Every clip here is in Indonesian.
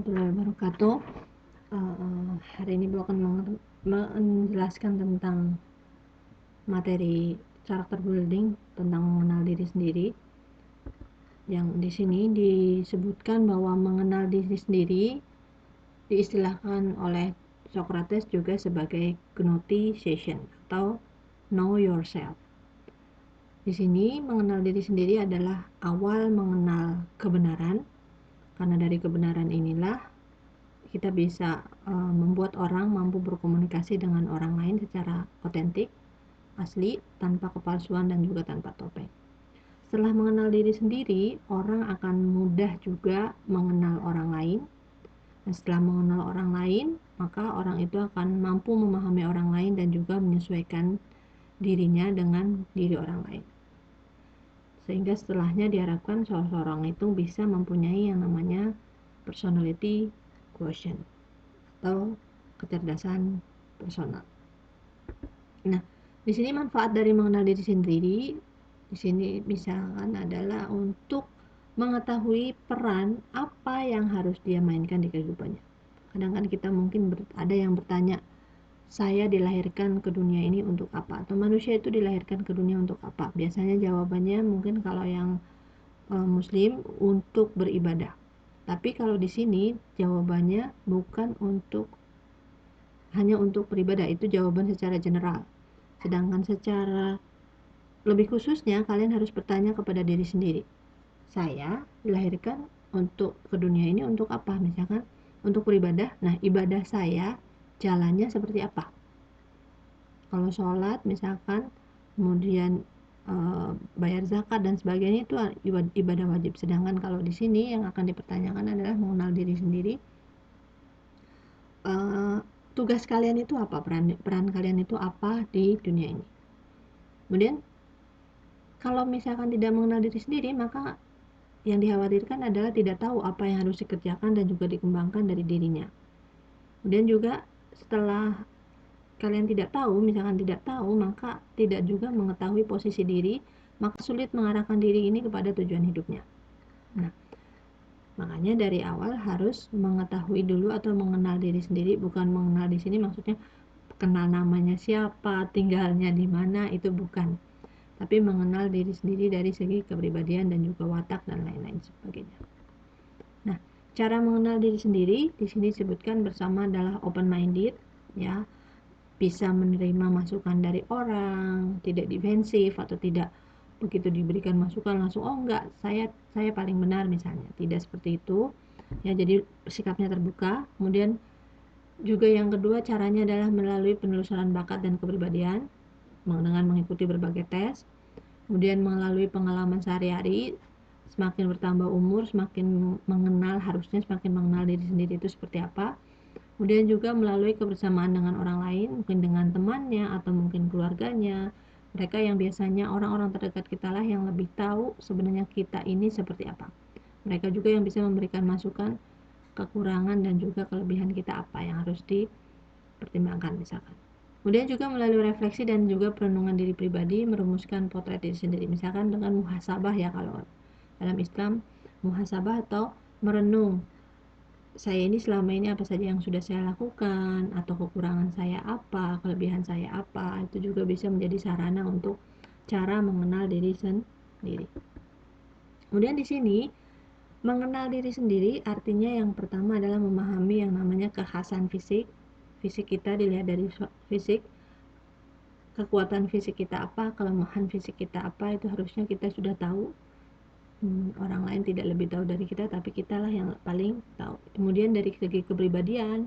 warahmatullahi wabarakatuh. Hari ini Bu akan menjelaskan tentang materi karakter building, tentang mengenal diri sendiri. Yang di sini disebutkan bahwa mengenal diri sendiri diistilahkan oleh Socrates juga sebagai gnosticism atau know yourself. Di sini mengenal diri sendiri adalah awal mengenal kebenaran, karena dari kebenaran inilah kita bisa membuat orang mampu berkomunikasi dengan orang lain secara otentik, asli, tanpa kepalsuan dan juga tanpa topeng. Setelah mengenal diri sendiri, orang akan mudah juga mengenal orang lain. Dan setelah mengenal orang lain, maka orang itu akan mampu memahami orang lain dan juga menyesuaikan dirinya dengan diri orang lain. Sehingga setelahnya diharapkan seseorang itu bisa mempunyai yang namanya personality quotient atau kecerdasan personal. Nah, di sini manfaat dari mengenal diri sendiri di sini misalkan adalah untuk mengetahui peran apa yang harus dia mainkan di kehidupannya. Kadang kan kita mungkin ada yang bertanya, saya dilahirkan ke dunia ini untuk apa? Atau manusia itu dilahirkan ke dunia untuk apa? Biasanya jawabannya mungkin kalau yang muslim untuk beribadah. Tapi kalau di sini jawabannya bukan hanya untuk beribadah, itu jawaban secara general. Sedangkan secara lebih khususnya kalian harus bertanya kepada diri sendiri. Saya dilahirkan untuk ke dunia ini untuk apa? Misalkan untuk beribadah. Nah, ibadah saya jalannya seperti apa? Kalau sholat misalkan, kemudian bayar zakat dan sebagainya, itu ibadah wajib. Sedangkan kalau di sini yang akan dipertanyakan adalah mengenal diri sendiri. Tugas kalian itu apa, peran kalian itu apa di dunia ini. Kemudian kalau misalkan tidak mengenal diri sendiri, maka yang dikhawatirkan adalah tidak tahu apa yang harus dikerjakan dan juga dikembangkan dari dirinya. Kemudian juga setelah kalian tidak tahu, misalkan tidak tahu, maka tidak juga mengetahui posisi diri, maka sulit mengarahkan diri ini kepada tujuan hidupnya. Nah, makanya dari awal harus mengetahui dulu atau mengenal diri sendiri. Bukan mengenal di sini maksudnya kenal namanya siapa, tinggalnya di mana, itu bukan. Tapi mengenal diri sendiri dari segi kepribadian dan juga watak dan lain-lain sebagainya. Nah, cara mengenal diri sendiri di sini disebutkan bersama adalah open minded, ya. Bisa menerima masukan dari orang, tidak defensif atau tidak begitu diberikan masukan langsung enggak, saya paling benar misalnya. Tidak seperti itu. Ya, jadi sikapnya terbuka. Kemudian juga yang kedua, caranya adalah melalui penelusuran bakat dan kepribadian dengan mengikuti berbagai tes. Kemudian melalui pengalaman sehari-hari, semakin bertambah umur, semakin harusnya semakin mengenal diri sendiri itu seperti apa. Kemudian juga melalui kebersamaan dengan orang lain, mungkin dengan temannya atau mungkin keluarganya. Mereka yang biasanya orang-orang terdekat kita lah yang lebih tahu sebenarnya kita ini seperti apa. Mereka juga yang bisa memberikan masukan, kekurangan dan juga kelebihan kita apa yang harus dipertimbangkan misalkan. Kemudian juga melalui refleksi dan juga perenungan diri pribadi, merumuskan potret diri sendiri. Misalkan dengan muhasabah, ya kalau dalam Islam, muhasabah atau merenung. Saya ini selama ini apa saja yang sudah saya lakukan, atau kekurangan saya apa, kelebihan saya apa, itu juga bisa menjadi sarana untuk cara mengenal diri sendiri. Kemudian di sini mengenal diri sendiri artinya yang pertama adalah memahami yang namanya kekhasan fisik. Fisik kita dilihat dari fisik, kekuatan fisik kita apa, kelemahan fisik kita apa, itu harusnya kita sudah tahu. Orang lain tidak lebih tahu dari kita, tapi kita lah yang paling tahu. Kemudian dari segi kepribadian,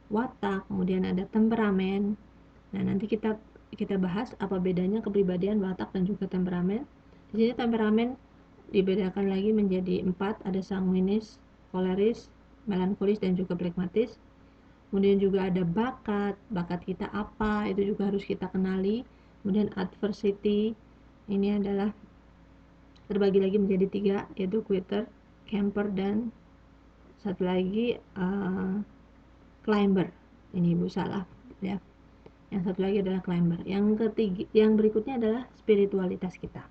watak, kemudian ada temperamen. Nah, nanti kita bahas apa bedanya kepribadian, watak dan juga temperamen. Di sini temperamen dibedakan lagi menjadi 4, ada sanguinis, koleris, melankolis dan juga pragmatis. Kemudian juga ada bakat kita apa, itu juga harus kita kenali. Kemudian adversity, ini adalah terbagi lagi menjadi 3, yaitu quitter, camper, dan satu lagi climber. Ini Ibu salah ya. Yang satu lagi adalah climber. Yang berikutnya adalah spiritualitas kita.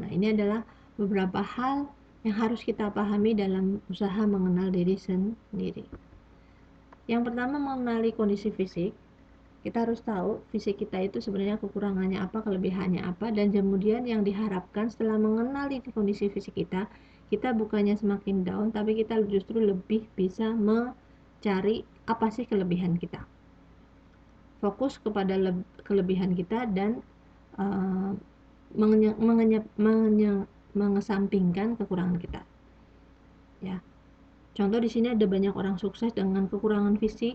Nah, ini adalah beberapa hal yang harus kita pahami dalam usaha mengenal diri sendiri. Yang pertama, mengenali kondisi fisik. Kita harus tahu fisik kita itu sebenarnya kekurangannya apa, kelebihannya apa, dan kemudian yang diharapkan setelah mengenali kondisi fisik kita, kita bukannya semakin down, tapi kita justru lebih bisa mencari apa sih kelebihan kita. Fokus kepada kelebihan kita dan uh, mengesampingkan kekurangan kita. Ya, contoh di sini ada banyak orang sukses dengan kekurangan fisik.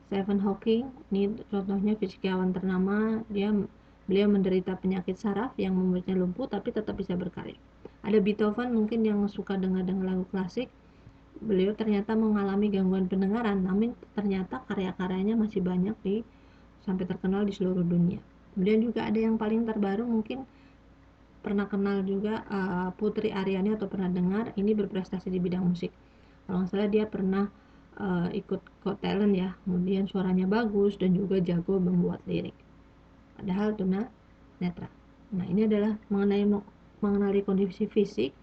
Stephen Hawking, ini contohnya fisikawan ternama, beliau menderita penyakit saraf yang membuatnya lumpuh tapi tetap bisa berkarya. Ada Beethoven, mungkin yang suka dengar lagu klasik, beliau ternyata mengalami gangguan pendengaran, namun ternyata karya-karyanya masih banyak sampai terkenal di seluruh dunia. Kemudian juga ada yang paling terbaru, mungkin pernah kenal juga Putri Aryani atau pernah dengar, ini berprestasi di bidang musik. Kalau nggak salah dia pernah ikut Got Talent ya, kemudian suaranya bagus dan juga jago membuat lirik, padahal tuna netra. Nah, ini adalah mengenali kondisi fisik.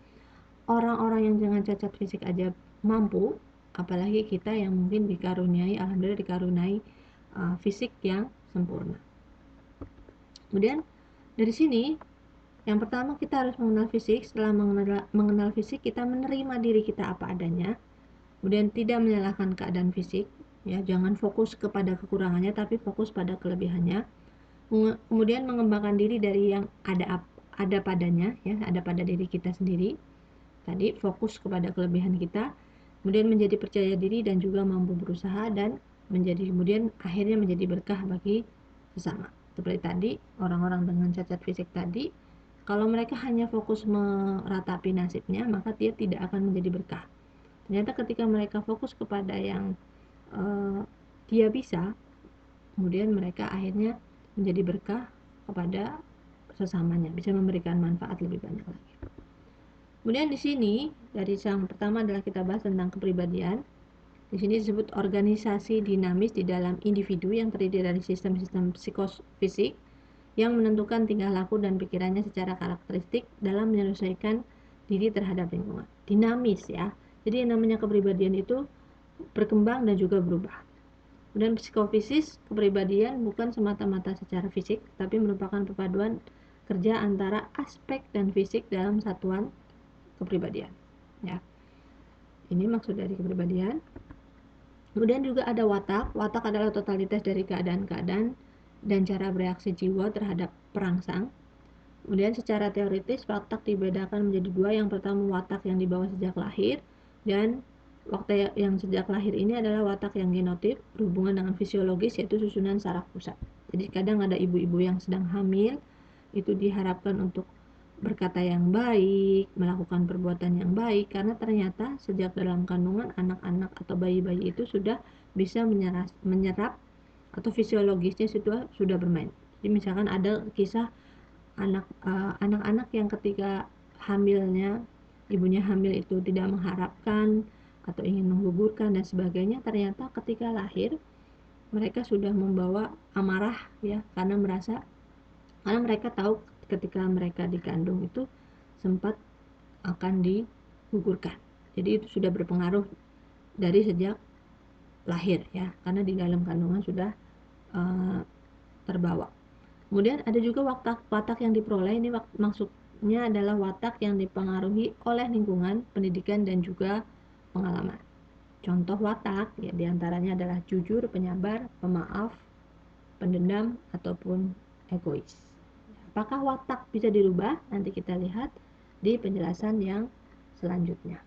Orang-orang yang dengan cacat fisik aja mampu, apalagi kita yang mungkin alhamdulillah dikaruniai fisik yang sempurna. Kemudian dari sini, yang pertama kita harus mengenal fisik. Setelah mengenal fisik, kita menerima diri kita apa adanya. Kemudian tidak menyalahkan keadaan fisik, ya, jangan fokus kepada kekurangannya tapi fokus pada kelebihannya. Kemudian mengembangkan diri dari yang ada padanya, ya, ada pada diri kita sendiri. Tadi fokus kepada kelebihan kita, kemudian menjadi percaya diri dan juga mampu berusaha, dan kemudian akhirnya menjadi berkah bagi sesama. Seperti tadi, orang-orang dengan cacat fisik tadi, kalau mereka hanya fokus meratapi nasibnya, maka dia tidak akan menjadi berkah. Ternyata ketika mereka fokus kepada yang dia bisa, kemudian mereka akhirnya menjadi berkah kepada sesamanya, bisa memberikan manfaat lebih banyak lagi. Kemudian di sini, dari yang pertama adalah kita bahas tentang kepribadian. Di sini disebut organisasi dinamis di dalam individu yang terdiri dari sistem-sistem psikofisik yang menentukan tingkah laku dan pikirannya secara karakteristik dalam menyelesaikan diri terhadap lingkungan. Dinamis, ya. Jadi yang namanya kepribadian itu berkembang dan juga berubah. Dan psikofisis, kepribadian bukan semata-mata secara fisik, tapi merupakan perpaduan kerja antara aspek dan fisik dalam satuan kepribadian. Ya, ini maksud dari kepribadian. Kemudian juga ada watak. Watak adalah totalitas dari keadaan-keadaan dan cara bereaksi jiwa terhadap perangsang. Kemudian secara teoritis watak dibedakan menjadi dua. Yang pertama watak yang dibawa sejak lahir, dan watak yang sejak lahir ini adalah watak yang genotip, berhubungan dengan fisiologis, yaitu susunan saraf pusat. Jadi kadang ada ibu-ibu yang sedang hamil, itu diharapkan untuk berkata yang baik, melakukan perbuatan yang baik, karena ternyata sejak dalam kandungan anak-anak atau bayi-bayi itu sudah bisa menyerap atau fisiologisnya sudah bermain. Jadi misalkan ada kisah anak-anak yang ketika hamilnya, ibunya hamil itu tidak mengharapkan atau ingin menggugurkan dan sebagainya, ternyata ketika lahir mereka sudah membawa amarah, ya, karena mereka tahu ketika mereka dikandung itu sempat akan digugurkan. Jadi itu sudah berpengaruh dari sejak lahir, ya, karena di dalam kandungan sudah terbawa. Kemudian ada juga watak yang diperoleh. Ini maksudnya adalah watak yang dipengaruhi oleh lingkungan, pendidikan, dan juga pengalaman. Contoh watak, ya, diantaranya adalah jujur, penyabar, pemaaf, pendendam, ataupun egois. Apakah watak bisa dirubah? Nanti kita lihat di penjelasan yang selanjutnya.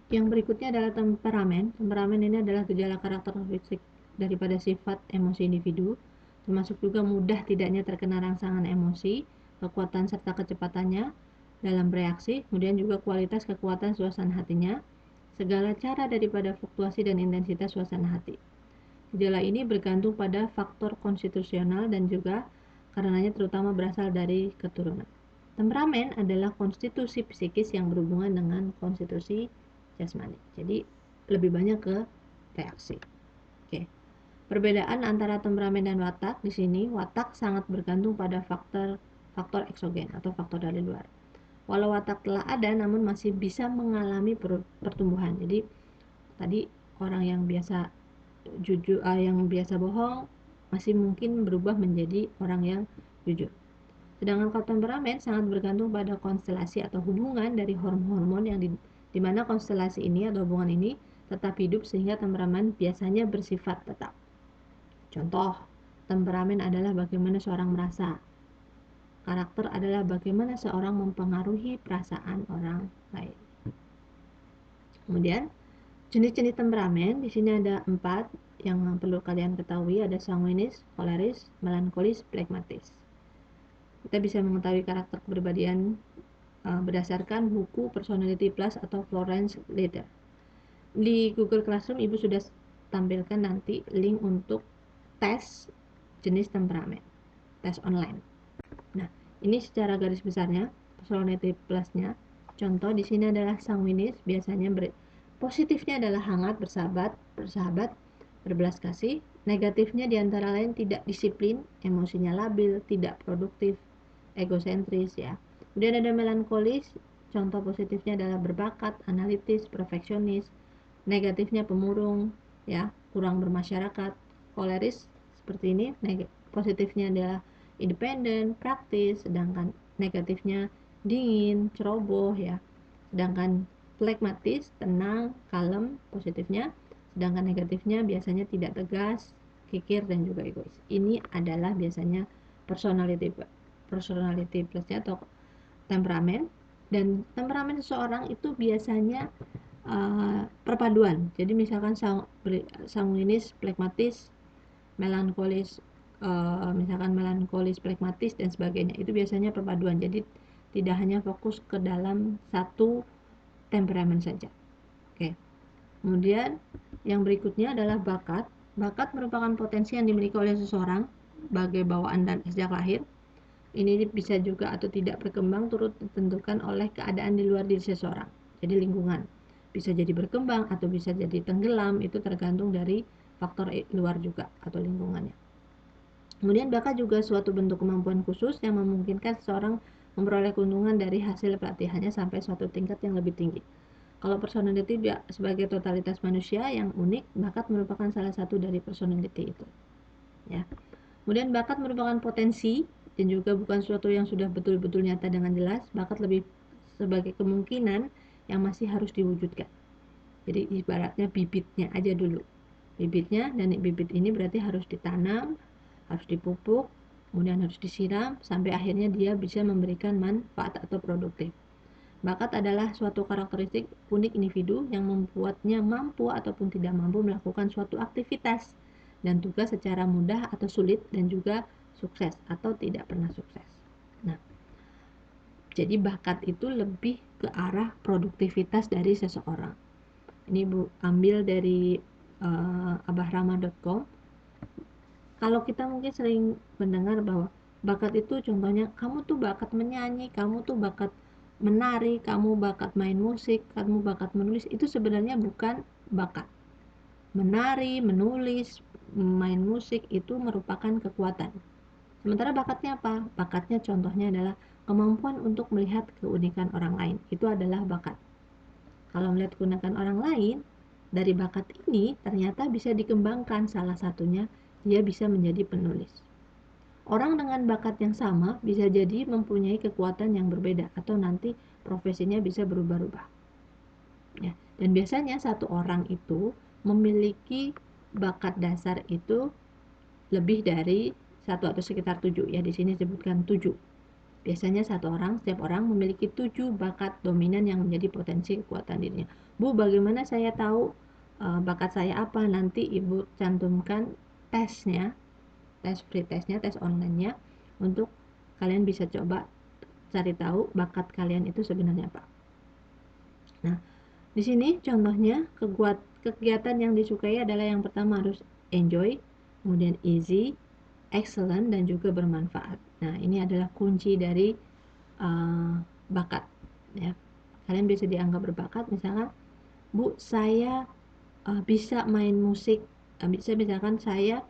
Yang berikutnya adalah temperamen. Temperamen ini adalah gejala karakteristik daripada sifat emosi individu, termasuk juga mudah tidaknya terkena rangsangan emosi, kekuatan serta kecepatannya dalam bereaksi, kemudian juga kualitas kekuatan suasana hatinya, segala cara daripada fluktuasi dan intensitas suasana hati. Gejala ini bergantung pada faktor konstitusional dan juga karenanya terutama berasal dari keturunan. Temperamen adalah konstitusi psikis yang berhubungan dengan konstitusi jasmani. Jadi lebih banyak ke reaksi. Oke. Perbedaan antara temperamen dan watak di sini, watak sangat bergantung pada faktor eksogen atau faktor dari luar. Walau watak telah ada, namun masih bisa mengalami pertumbuhan. Jadi tadi orang yang biasa jujur, yang biasa bohong, masih mungkin berubah menjadi orang yang jujur. Sedangkan kalau temperamen sangat bergantung pada konstelasi atau hubungan dari hormon-hormon yang di mana konstelasi ini atau hubungan ini tetap hidup sehingga temperamen biasanya bersifat tetap. Contoh, temperamen adalah bagaimana seorang merasa. Karakter adalah bagaimana seorang mempengaruhi perasaan orang lain. Kemudian, jenis-jenis temperamen di sini ada 4 yang perlu kalian ketahui, ada sanguinis, koleris, melankolis, phlegmatis. Kita bisa mengetahui karakter kepribadian berdasarkan buku Personality Plus atau Florence Leather. Di Google Classroom Ibu sudah tampilkan nanti link untuk tes jenis temperamen, tes online. Nah, ini secara garis besarnya Personality Plus-nya. Contoh di sini adalah sanguinis, biasanya positifnya adalah hangat, bersahabat, berbelas kasih. Negatifnya diantara lain tidak disiplin, emosinya labil, tidak produktif, egosentris ya. Kemudian ada melankolis, contoh positifnya adalah berbakat, analitis, perfeksionis. Negatifnya pemurung ya, kurang bermasyarakat. Koleris seperti ini, positifnya adalah independen, praktis, sedangkan negatifnya dingin, ceroboh ya. Sedangkan phlegmatis, tenang, kalem positifnya, sedangkan negatifnya biasanya tidak tegas, kikir dan juga egois. Ini adalah biasanya personality plusnya atau temperamen. Dan temperamen seseorang itu biasanya perpaduan. Jadi misalkan sanguinis, phlegmatis, melankolis, misalkan melankolis, phlegmatis dan sebagainya, itu biasanya perpaduan. Jadi tidak hanya fokus ke dalam satu temperamen saja. Oke. Kemudian yang berikutnya adalah bakat. Bakat merupakan potensi yang dimiliki oleh seseorang sebagai bawaan dan sejak lahir. Ini bisa juga atau tidak berkembang turut ditentukan oleh keadaan di luar diri seseorang. Jadi lingkungan bisa jadi berkembang atau bisa jadi tenggelam, itu tergantung dari faktor luar juga atau lingkungannya. Kemudian bakat juga suatu bentuk kemampuan khusus yang memungkinkan seseorang memperoleh keuntungan dari hasil pelatihannya sampai suatu tingkat yang lebih tinggi. Kalau personality sebagai totalitas manusia yang unik, bakat merupakan salah satu dari personality itu. Ya. Kemudian bakat merupakan potensi dan juga bukan sesuatu yang sudah betul-betul nyata dengan jelas. Bakat lebih sebagai kemungkinan yang masih harus diwujudkan. Jadi ibaratnya bibitnya aja dulu. Bibitnya, dan bibit ini berarti harus ditanam, harus dipupuk, kemudian harus disiram sampai akhirnya dia bisa memberikan manfaat atau produktif. Bakat adalah suatu karakteristik unik individu yang membuatnya mampu ataupun tidak mampu melakukan suatu aktivitas dan tugas secara mudah atau sulit, dan juga sukses atau tidak pernah sukses. Nah, jadi bakat itu lebih ke arah produktivitas dari seseorang. Ini Bu ambil dari abahrama.com. Kalau kita mungkin sering mendengar bahwa bakat itu contohnya kamu tuh bakat menyanyi, kamu tuh bakat menari, kamu bakat main musik, kamu bakat menulis, itu sebenarnya bukan bakat. Menari, menulis, main musik itu merupakan kekuatan. Sementara bakatnya apa? Bakatnya contohnya adalah kemampuan untuk melihat keunikan orang lain. Itu adalah bakat. Kalau melihat keunikan orang lain, dari bakat ini ternyata bisa dikembangkan, salah satunya dia bisa menjadi penulis. Orang dengan bakat yang sama bisa jadi mempunyai kekuatan yang berbeda atau nanti profesinya bisa berubah-ubah. Ya, dan biasanya satu orang itu memiliki bakat dasar itu lebih dari satu atau sekitar 7 ya, di sini disebutkan 7. Biasanya setiap orang memiliki 7 bakat dominan yang menjadi potensi kekuatan dirinya. Bu, bagaimana saya tahu bakat saya apa? Nanti Ibu cantumkan tesnya, tes free testnya, tes online-nya, untuk kalian bisa coba cari tahu bakat kalian itu sebenarnya apa. Nah, di sini contohnya kegiatan yang disukai adalah yang pertama harus enjoy, kemudian easy, excellent, dan juga bermanfaat. Nah, ini adalah kunci dari bakat ya. Kalian bisa dianggap berbakat, misalkan Bu, saya bisa main musik Bisa misalkan saya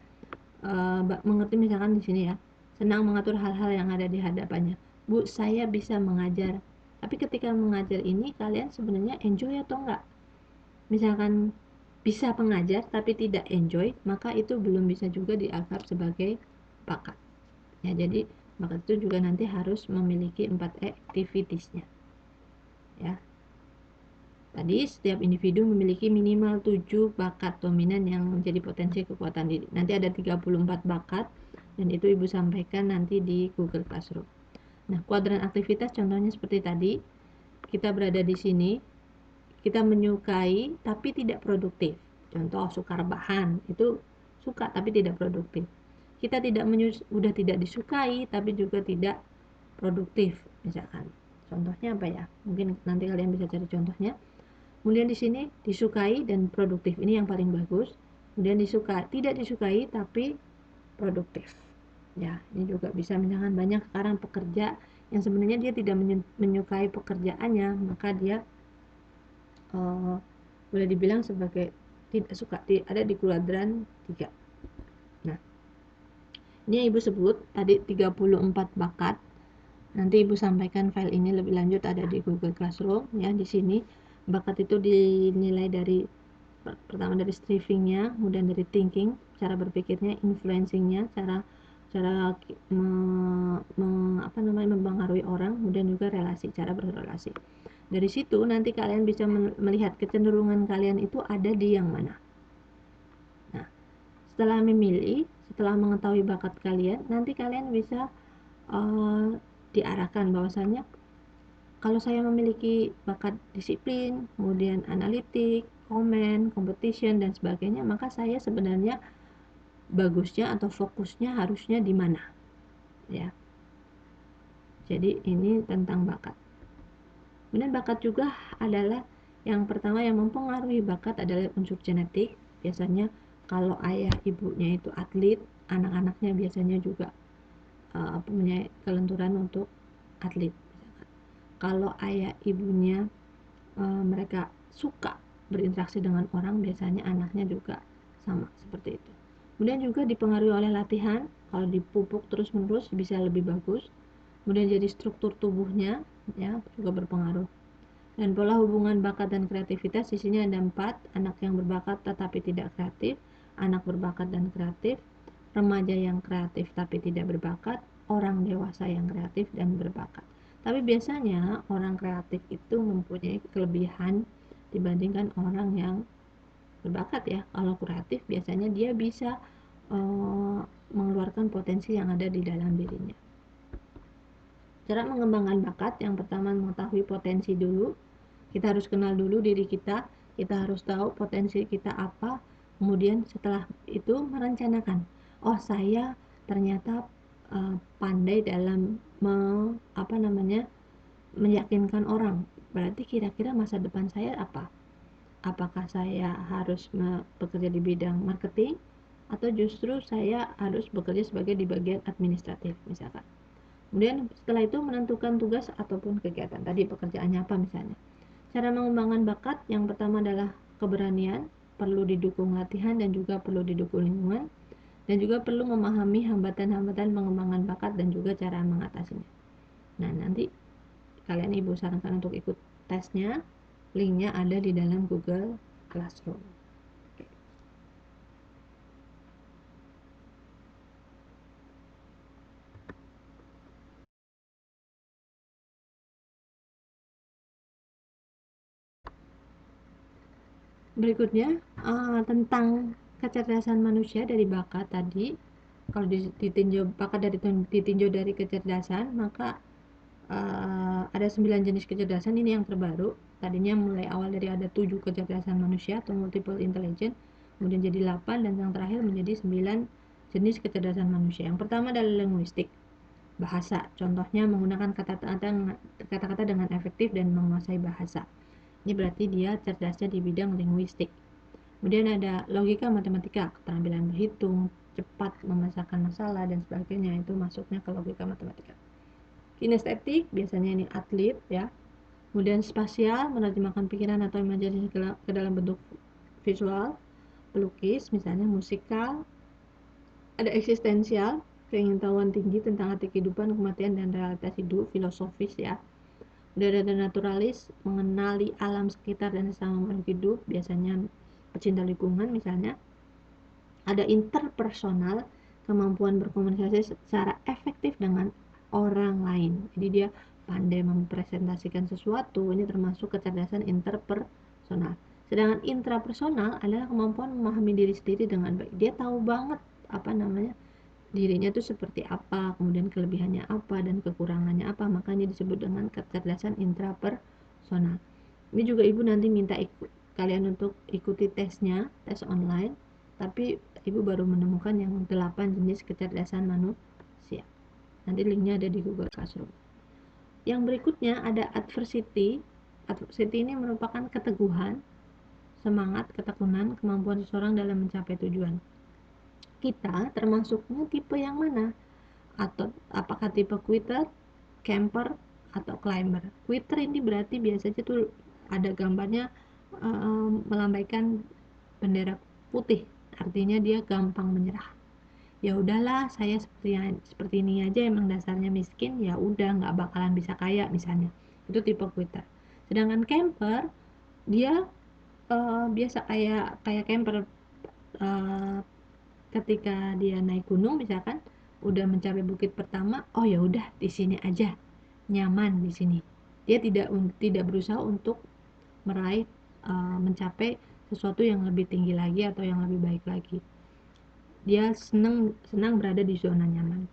mengerti, misalkan di sini ya, senang mengatur hal-hal yang ada di hadapannya. Bu, saya bisa mengajar. Tapi ketika mengajar ini kalian sebenarnya enjoy atau enggak? Misalkan bisa mengajar tapi tidak enjoy, maka itu belum bisa juga dianggap sebagai bakat. Ya, jadi bakat itu juga nanti harus memiliki 4 activitiesnya. Ya. Tadi setiap individu memiliki minimal 7 bakat dominan yang menjadi potensi kekuatan diri. Nanti ada 34 bakat dan itu Ibu sampaikan nanti di Google Classroom. Nah, kuadran aktivitas contohnya seperti tadi. Kita berada di sini, kita menyukai tapi tidak produktif. Contoh suka rebahan, itu suka tapi tidak produktif. Kita udah tidak disukai tapi juga tidak produktif misalkan. Contohnya apa ya? Mungkin nanti kalian bisa cari contohnya. Kemudian di sini disukai dan produktif, ini yang paling bagus. Kemudian tidak disukai tapi produktif. Ya, ini juga bisa, misalkan banyak sekarang pekerja yang sebenarnya dia tidak menyukai pekerjaannya, maka dia boleh dibilang sebagai tidak suka, ada di kuadran 3. Nah, ini yang Ibu sebut tadi 34 bakat. Nanti Ibu sampaikan file ini lebih lanjut, ada di Google Classroom ya. Di sini bakat itu dinilai dari pertama dari strivingnya, kemudian dari thinking, cara berpikirnya, influencingnya, cara mempengaruhi orang, kemudian juga relasi, cara berrelasi. Dari situ nanti kalian bisa melihat kecenderungan kalian itu ada di yang mana. Nah, setelah memilih, setelah mengetahui bakat kalian, nanti kalian bisa diarahkan bahwasanya kalau saya memiliki bakat disiplin, kemudian analitik, komen, competition dan sebagainya, maka saya sebenarnya bagusnya atau fokusnya harusnya di mana, ya. Jadi ini tentang bakat. Kemudian bakat juga adalah yang pertama yang mempengaruhi bakat adalah unsur genetik. Biasanya kalau ayah ibunya itu atlet, anak-anaknya biasanya juga punya kelenturan untuk atlet. Kalau ayah ibunya mereka suka berinteraksi dengan orang, biasanya anaknya juga sama seperti itu. Kemudian juga dipengaruhi oleh latihan, kalau dipupuk terus-menerus bisa lebih bagus. Kemudian jadi struktur tubuhnya ya juga berpengaruh. Dan pola hubungan bakat dan kreativitas di sini ada 4, anak yang berbakat tetapi tidak kreatif, anak berbakat dan kreatif, remaja yang kreatif tapi tidak berbakat, orang dewasa yang kreatif dan berbakat. Tapi biasanya orang kreatif itu mempunyai kelebihan dibandingkan orang yang berbakat ya. Kalau kreatif biasanya dia bisa mengeluarkan potensi yang ada di dalam dirinya. Cara mengembangkan bakat, yang pertama mengetahui potensi dulu. Kita harus kenal dulu diri kita, kita harus tahu potensi kita apa, kemudian setelah itu merencanakan, oh saya ternyata pandai dalam meyakinkan orang, berarti kira-kira masa depan saya apa? Apakah saya harus bekerja di bidang marketing atau justru saya harus bekerja sebagai di bagian administratif misalkan. Kemudian setelah itu menentukan tugas ataupun kegiatan, tadi pekerjaannya apa misalnya. Cara mengembangkan bakat yang pertama adalah keberanian, perlu didukung latihan dan juga perlu didukung lingkungan, dan juga perlu memahami hambatan-hambatan pengembangan bakat dan juga cara mengatasinya. Nah, nanti kalian Ibu sarankan untuk ikut tesnya, linknya ada di dalam Google Classroom. Berikutnya tentang kecerdasan manusia dari bakat tadi. Kalau ditinjau bakat ditinjau dari kecerdasan, maka ada 9 jenis kecerdasan. Ini yang terbaru. Tadinya mulai awal dari ada 7 kecerdasan manusia atau multiple intelligence, kemudian jadi 8, dan yang terakhir menjadi 9 jenis kecerdasan manusia. Yang pertama adalah linguistik, bahasa. Contohnya menggunakan kata-kata dengan efektif dan menguasai bahasa. Ini berarti dia cerdasnya di bidang linguistik. Kemudian ada logika matematika, keterampilan berhitung, cepat memecahkan masalah dan sebagainya, itu masuknya ke logika matematika. Kinestetik, biasanya ini atlet ya. Kemudian spasial, menerjemahkan pikiran atau imajinasi ke dalam bentuk visual. pelukis, misalnya musikal, ada eksistensial, keingintahuan tinggi tentang arti kehidupan, kematian, dan realitas hidup, filosofis ya. Udah ada naturalis, mengenali alam sekitar dan sesama makhluk hidup, biasanya pecinta lingkungan misalnya. Ada interpersonal, kemampuan berkomunikasi secara efektif dengan orang lain. Jadi dia pandai mempresentasikan sesuatu, ini termasuk kecerdasan interpersonal. Sedangkan intrapersonal adalah kemampuan memahami diri sendiri dengan baik. Dia tahu banget dirinya tuh seperti apa, kemudian kelebihannya apa dan kekurangannya apa, makanya disebut dengan kecerdasan intrapersonal. Ini juga ibu nanti minta kalian untuk ikuti tesnya, tes online, tapi ibu baru menemukan yang 8 jenis kecerdasan manusia. Nanti linknya ada di Google Classroom. Yang berikutnya ada adversity. Adversity ini merupakan keteguhan, semangat, ketekunan, kemampuan seseorang dalam mencapai tujuan. Kita termasuknya tipe yang mana? Atau apakah tipe quitter, camper, atau climber? Quitter ini berarti biasanya tuh ada gambarnya melambaikan bendera putih, artinya dia gampang menyerah. Ya udahlah, saya seperti ini aja, emang dasarnya miskin, ya udah nggak bakalan bisa kaya misalnya. Itu tipe quitter. Sedangkan camper dia biasa kayak camper, ketika dia naik gunung misalkan udah mencapai bukit pertama, oh ya udah di sini aja, nyaman di sini. Dia tidak berusaha untuk meraih mencapai sesuatu yang lebih tinggi lagi atau yang lebih baik lagi. Dia senang berada di zona nyaman.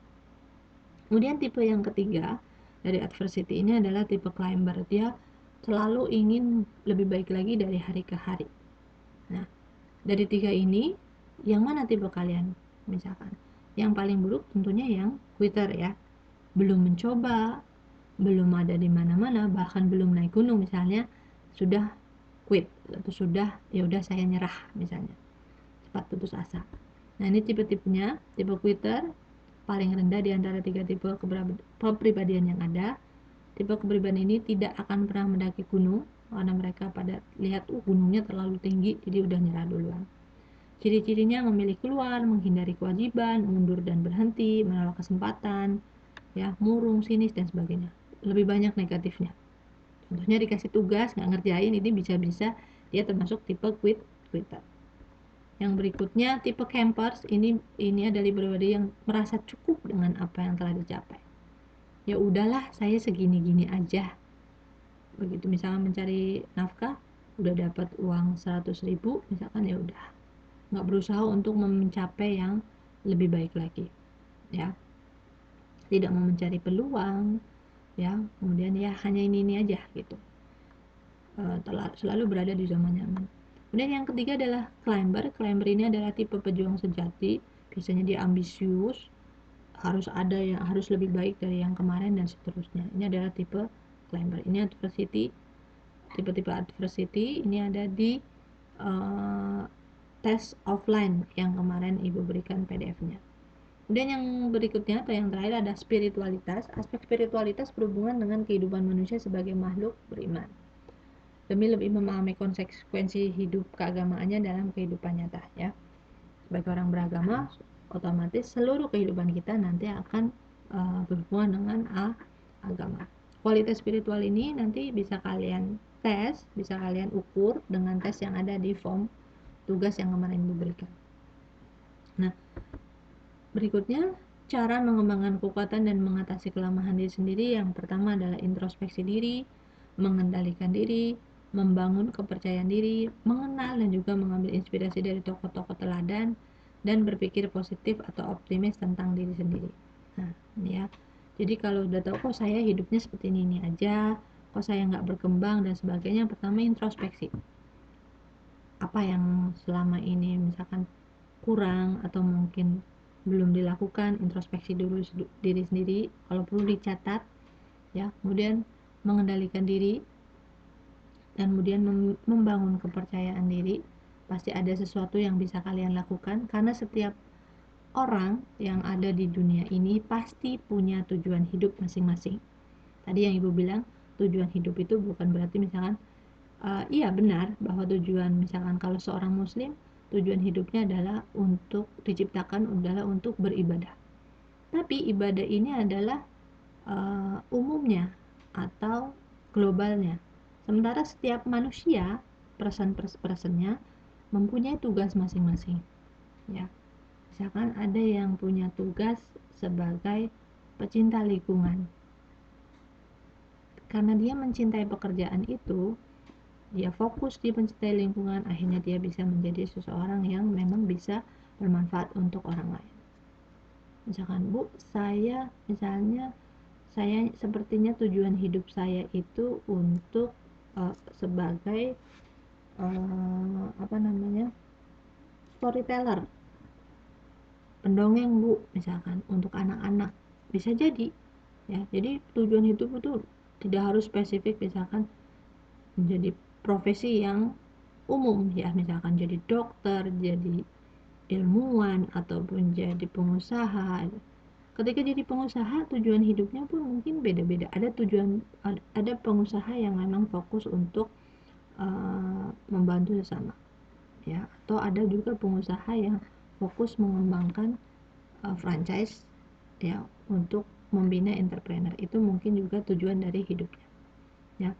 Kemudian tipe yang ketiga dari adversity ini adalah tipe climber. Dia selalu ingin lebih baik lagi dari hari ke hari. Nah, dari tiga ini yang mana tipe kalian? Misalkan yang paling buruk tentunya yang quitter ya, belum mencoba, belum ada di mana-mana, bahkan belum naik gunung misalnya, sudah quit atau sudah ya udah saya nyerah misalnya, cepat putus asa. Nah, ini tipe-tipenya. Tipe quitter paling rendah di antara tiga tipe kepribadian yang ada. Tipe kepribadian ini tidak akan pernah mendaki gunung karena mereka pada lihat gunungnya terlalu tinggi, jadi udah nyerah duluan. Ciri-cirinya memilih keluar, menghindari kewajiban, mundur dan berhenti, menolak kesempatan, ya, murung, sinis dan sebagainya. Lebih banyak negatifnya. Contohnya dikasih tugas nggak ngerjain, ini bisa-bisa dia termasuk tipe quitter. Yang berikutnya tipe campers, ini adalah pribadi yang merasa cukup dengan apa yang telah dicapai. Ya udahlah, saya segini-gini aja. Begitu misalnya mencari nafkah, udah dapat uang 100.000 misalkan, ya udah, nggak berusaha untuk mencapai yang lebih baik lagi, ya, tidak mau mencari peluang, ya, kemudian ya hanya ini aja gitu, selalu berada di zona nyaman. Kemudian yang ketiga adalah climber. Climber ini adalah tipe pejuang sejati, biasanya dia ambisius, harus lebih baik dari yang kemarin dan seterusnya. Ini adalah tipe climber. Ini adversity, tipe-tipe adversity ini ada di tes offline yang kemarin ibu berikan PDF-nya. Kemudian yang berikutnya atau yang terakhir ada spiritualitas. Aspek spiritualitas berhubungan dengan kehidupan manusia sebagai makhluk beriman, demi lebih memahami konsekuensi hidup keagamaannya dalam kehidupan nyata, ya. Sebagai orang beragama, otomatis seluruh kehidupan kita nanti akan berhubungan dengan agama. Kualitas spiritual ini nanti bisa kalian tes, bisa kalian ukur dengan tes yang ada di form tugas yang kemarin diberikan. Nah, berikutnya cara mengembangkan kekuatan dan mengatasi kelemahan diri sendiri. Yang pertama adalah introspeksi diri, mengendalikan diri, membangun kepercayaan diri, mengenal dan juga mengambil inspirasi dari tokoh-tokoh teladan, dan berpikir positif atau optimis tentang diri sendiri. Nah, ini ya. Jadi kalau udah tahu kok saya hidupnya seperti ini aja, kok saya nggak berkembang dan sebagainya, pertama introspeksi. Apa yang selama ini misalkan kurang atau mungkin belum dilakukan, introspeksi dulu diri sendiri, kalau perlu dicatat, ya. Kemudian mengendalikan diri, dan kemudian membangun kepercayaan diri. Pasti ada sesuatu yang bisa kalian lakukan, karena setiap orang yang ada di dunia ini pasti punya tujuan hidup masing-masing. Tadi yang ibu bilang, tujuan hidup itu bukan berarti misalkan iya benar bahwa tujuan, misalkan kalau seorang muslim, tujuan hidupnya adalah untuk diciptakan adalah untuk beribadah. Tapi ibadah ini adalah umumnya atau globalnya. Sementara setiap manusia person-personnya mempunyai tugas masing-masing. Ya, misalkan ada yang punya tugas sebagai pecinta lingkungan. Karena dia mencintai pekerjaan itu, dia fokus di mencintai lingkungan, akhirnya dia bisa menjadi seseorang yang memang bisa bermanfaat untuk orang lain. Misalkan, Bu, saya sepertinya tujuan hidup saya itu untuk sebagai storyteller, pendongeng, Bu, misalkan untuk anak-anak. Bisa jadi ya. Jadi tujuan hidup itu tidak harus spesifik, misalkan menjadi profesi yang umum ya, misalkan jadi dokter, jadi ilmuwan, ataupun jadi pengusaha. Ketika jadi pengusaha, tujuan hidupnya pun mungkin beda-beda. Ada pengusaha yang memang fokus untuk membantu sesama ya, atau ada juga pengusaha yang fokus mengembangkan franchise ya, untuk membina entrepreneur. Itu mungkin juga tujuan dari hidupnya ya.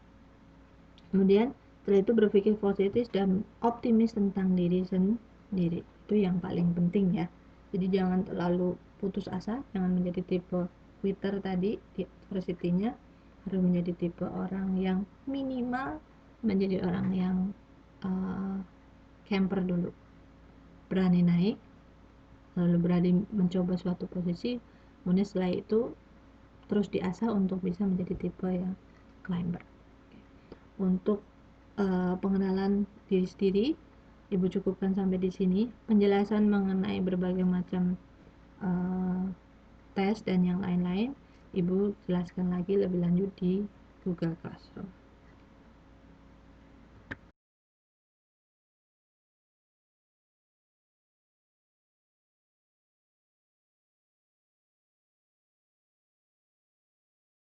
Kemudian setelah itu berpikir positif dan optimis tentang diri sendiri, itu yang paling penting ya. Jadi jangan terlalu putus asa, jangan menjadi tipe quitter tadi di university-nya, harus menjadi tipe orang yang minimal menjadi orang yang camper dulu, berani naik, lalu berani mencoba suatu posisi, kemudian setelah itu terus diasah untuk bisa menjadi tipe yang climber. Untuk pengenalan diri sendiri, Ibu cukupkan sampai di sini. Penjelasan mengenai berbagai macam tes dan yang lain-lain, Ibu jelaskan lagi lebih lanjut di Google Classroom.